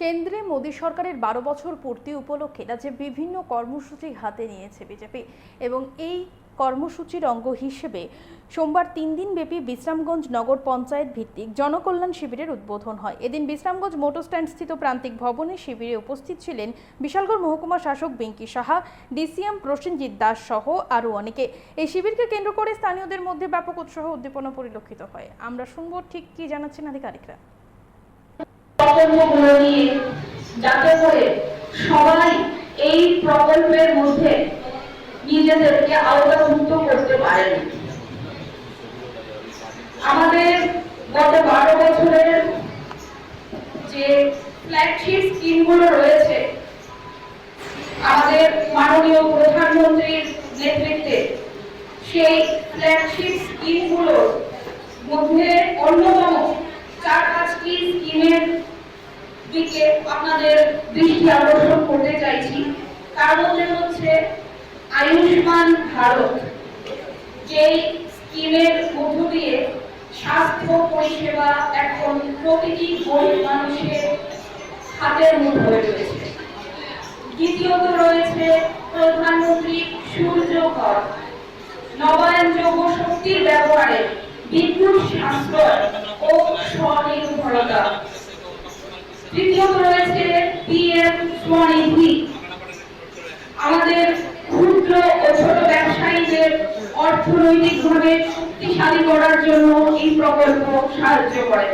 কেন্দ্রে মোদী সরকারের 12 বছর পূর্তি উপলক্ষে রাজ্যে বিভিন্ন কর্মসূচি হাতে নিয়েছে বিজেপি এবং এই কর্মসূচির অঙ্গ হিসেবে সোমবার 3 দিন ব্যাপী বিশ্রামগঞ্জ নগর পঞ্চায়েত ভিত্তিক জনকল্যাণ শিবিরের উদ্বোধন হয়। এদিন বিশ্রামগঞ্জ মোটর স্ট্যান্ড স্থিত প্রান্তিক ভবনে শিবিরে উপস্থিত ছিলেন বিশালগড় মহকুমা শাসক বেঙ্কি সাহা, ডিসিএম প্রসেনজিৎ দাস সহ আরও অনেকে। এই শিবিরকে কেন্দ্র করে স্থানীয়দের মধ্যে ব্যাপক উৎসাহ উদ্দীপনা পরিলক্ষিত হয়। আমরা শুনবো ঠিক কি জানাচ্ছেন আধিকারিকরা। প্রকল্পগুলো নিয়ে যাতে করে সবাই এই প্রকল্পের মধ্যে নিজেদেরকে আওতাভুক্ত করতে পারেন। আমাদের গত 12 বছরের যে ফ্ল্যাগশিপ স্কিমগুলো রয়েছে আমাদের মাননীয় প্রধানমন্ত্রীর নেতৃত্বে, সেই ফ্ল্যাগশিপ স্কিমগুলোর মধ্যে অন্যতম 4-5টি স্কিমের দিকে আপনাদের দৃষ্টি আকর্ষণ করতে চাইছি। তার মধ্যে হচ্ছে আয়ুষ্মান ভারত, যেই স্কিমের মধ্য দিয়ে স্বাস্থ্য পরিষেবা এখন প্রতিটি গরিব মানুষের হাতের মুঠোয় রয়েছে। দ্বিতীয়ত রয়েছে প্রধানমন্ত্রী সূর্য ঘর, নবায়নযোগ্য শক্তির ব্যবহারে বিদ্যুৎ সাশ্রয় ও স্বনির্ভরতা। তৃতীয়ত রয়েছে পিএম স্বনিধি, আমাদের ক্ষুদ্র ও ছোট ব্যবসায়ীদের অর্থনৈতিকভাবে শক্তিশালী করার জন্য এই প্রকল্প সাহায্য করে।